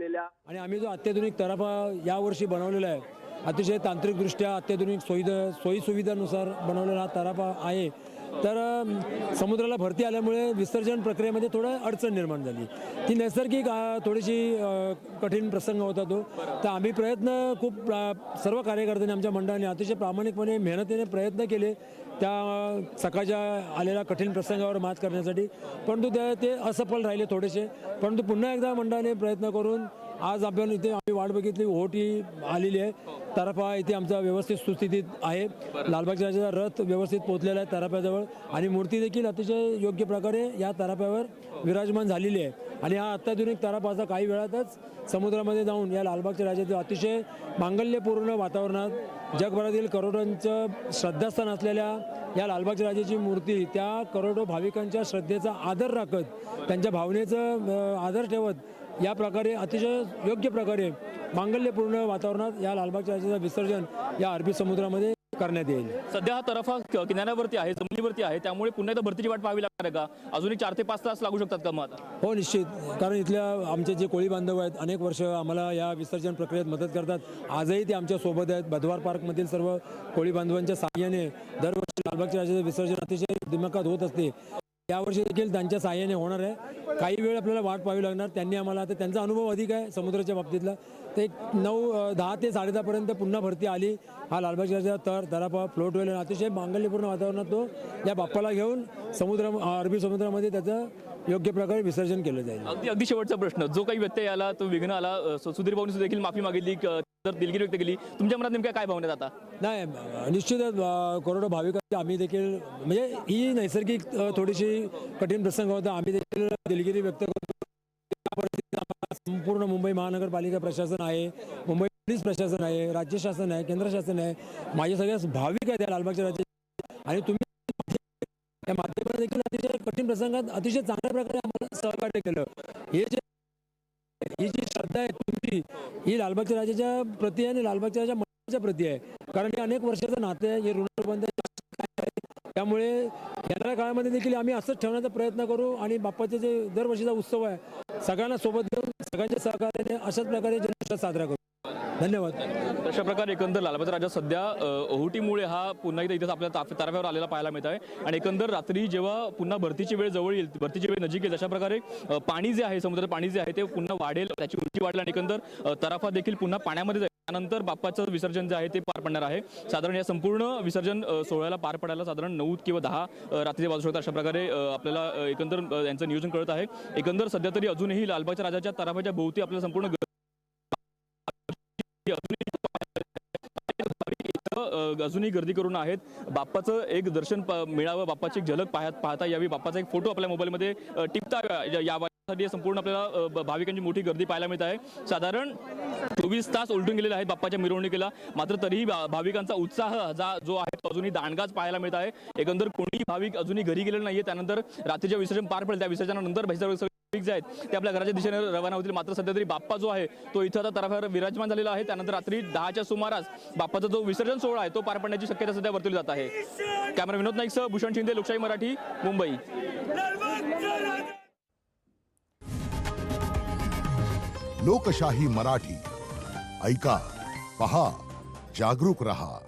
असलेल्या आणि आम्ही जो अत्याधुनिक तराफा यावर्षी बनवलेला आहे, अतिशय तांत्रिकदृष्ट्या अत्याधुनिक सोयी सुविधांनुसार बनवलेला हा तराफा आहे. तर समुद्राला भरती आल्यामुळे विसर्जन प्रक्रियेमध्ये थोडं अडचण निर्माण झाली. ती नैसर्गिक थोडीशी कठीण प्रसंग होता तो. तर आम्ही प्रयत्न खूप सर्व कार्यकर्त्यांनी आमच्या मंडळाने अतिशय प्रामाणिकपणे मेहनतीने प्रयत्न केले त्या सकाळच्या आलेल्या कठीण प्रसंगावर मात करण्यासाठी, परंतु ते असफल राहिले थोडेसे. परंतु पुन्हा एकदा मंडळाने प्रयत्न करून आज आपण इथे आम्ही वाट बघितली, ओहोटी आलेली आहे. तराफा इथे आमचा व्यवस्थित सुस्थितीत आहे. लालबागच्या राजाचा रथ व्यवस्थित पोहोचलेला आहे तराफ्याजवळ आणि मूर्ती देखील अतिशय योग्य प्रकारे या तराफ्यावर विराजमान झालेली आहे. आणि हा अत्याधुनिक तराफा काही वेळातच समुद्रामध्ये जाऊन या लालबागच्या राजाचं अतिशय मांगल्यपूर्ण वातावरणात जगभरातील करोडोंचं श्रद्धास्थान असलेल्या या लालबागच्या राजाची मूर्ती त्या करोडो भाविकांच्या श्रद्धेचा आदर राखत, त्यांच्या भावनेचं आदर ठेवत या प्रकारे अतिशय योग्य प्रकारे मांगल्यपूर्ण वातावरणात या लालबागच्या राजाचं विसर्जन या अरबी समुद्रामध्ये करण्यात येईल. सध्या हा तराफा किनाऱ्यावरती आहे, जमिनीवरती आहे, त्यामुळे पुन्हा एकदा भरतीची वाट पाहावी लागणार आहे का? अजून 4 ते 5 तास लागू शकतात का मग आता? हो, निश्चित. कारण इथल्या आमचे जे कोळी बांधव आहेत, अनेक वर्ष आम्हाला या विसर्जन प्रक्रियेत मदत करतात. आजही ते आमच्या सोबत आहेत. बधवार पार्कमधील सर्व कोळी बांधवांच्या सहाय्याने दरवर्षी लालबागच्या राजाचं विसर्जन अतिशय दिमाखात होत असते. यावर्षी देखील त्यांच्या सहाय्याने होणार आहे. काही वेळ आपल्याला वाट पाहावी लागणार. त्यांनी आम्हाला आता त्यांचा अनुभव अधिक आहे समुद्राच्या बाबतीतला. ते 10 ते 10:30 पर्यंत पुन्हा भरती आली. हा लालबागच्या राजाचा तराफा फ्लोट होईल आणि अतिशय मांगल्यपूर्ण वातावरणात तो या बाप्पाला घेऊन अरबी समुद्रामध्ये त्याचं योग्य प्रकारे विसर्जन केलं जाईल. अगदी शेवटचा प्रश्न, जो काही व्यत्यय आला, तो विघ्न आला, सुधीर भाऊंनी देखील माफी मागितली, तर दिलगिरी व्यक्त केली. तुमच्या मनात नेमक्या काय भावना आहेत आता? नाही, निश्चितच करोडो भाविकांची आम्ही देखील म्हणजे ही नैसर्गिक थोडीशी कठीण प्रसंग होता. आम्ही देखील दिलगिरी व्यक्त करतो. संपूर्ण मुंबई महानगरपालिका प्रशासन आहे, मुंबई पोलीस प्रशासन आहे, राज्य शासन आहे, केंद्र शासन आहे, माझे सगळ्या भाविक आहेत या लालबागच्या राजाचे. आणि तुम्ही या माध्यमात देखील अतिशय कठीण प्रसंगात अतिशय चांगल्या प्रकारे आम्हाला सहकार्य केलं. ही जी श्रद्धा आहे तुमची, ही लालबागच्या राजाच्या प्रती आहे आणि लालबागच्या राजा मंडळाच्या प्रती आहे. कारण हे अनेक वर्षाचं नाते आहे, हे ऋणबंध आहे. त्यामुळे येणाऱ्या काळामध्ये देखील आम्ही असंच ठेवण्याचा प्रयत्न करू आणि बाप्पाचे जे दरवर्षीचा उत्सव आहे सगळ्यांना सोबत घेऊन सगळ्यांच्या सहकार्याने अशाच प्रकारे जल्लोषात साजरा करू. धन्यवाद. अशा प्रकारे एकंदर लालबागचा राजा सध्या ओहोटीमुळे हा पुन्हा एकदा इथं आपल्या तराफ्यावर आलेला पाहायला मिळत आहे. आणि एकंदर रात्री जेव्हा पुन्हा भरतीची वेळ जवळ येईल, भरतीची वेळ नजीक येईल, अशा प्रकारे पाणी जे आहे, समुद्रात पाणी जे आहे ते पुन्हा वाढेल, त्याची उंची वाढेल आणि एकंदर तराफा देखील पुन्हा पाण्यामध्ये जाईल. त्यानंतर बाप्पाचं विसर्जन जे आहे ते पार पडणार आहे. साधारण या संपूर्ण विसर्जन सोहळ्याला पार पडायला साधारण 9 किंवा 10 रात्रीचे वाजू शकतात. अशा प्रकारे आपल्याला एकंदर यांचं नियोजन कळत आहे. एकंदर सध्या तरी अजूनही लालबागच्या राजाच्या तराफ्याच्या भोवती आपल्याला संपूर्ण अजूनही गर्दी करून आहेत. बाप्पाचं एक दर्शन मिळावं, बाप्पाची एक झलक पाहता यावी, बाप्पाचा एक फोटो आपल्या मोबाईलमध्ये टिपता यासाठी संपूर्ण आपल्याला भाविकांची मोठी गर्दी पाहायला मिळत आहे. साधारण 24 तास उलटून गेलेले आहेत बाप्पाच्या मिरवणुकीला, मात्र तरीही भाविकांचा उत्साह जो आहे तो अजूनही दांडगाच पाहायला मिळत आहे. एकंदर कोणीही भाविक अजूनही घरी गेलेले नाहीये. त्यानंतर रात्रीचे विसर्जन पार पडेल, त्या विसर्जनानंतर भाविक जे आहेत ते आपल्या घराच्या दिशेने रवाना होतील. मात्र सध्या तरी बाप्पा जो आहे तो इथं आता तराफ्यावर विराजमान झालेला आहे. त्यानंतर रात्री 10च्या सुमारास बाप्पाचा जो विसर्जन सोहळा आहे तो पार पडण्याची शक्यता सध्या वर्तवली जात आहे. कॅमेरा विनोद नाईकसह भूषण शिंदे, लोकशाही मराठी, मुंबई. लोकशाही मराठी ऐका, पहा, जागरूक रहा.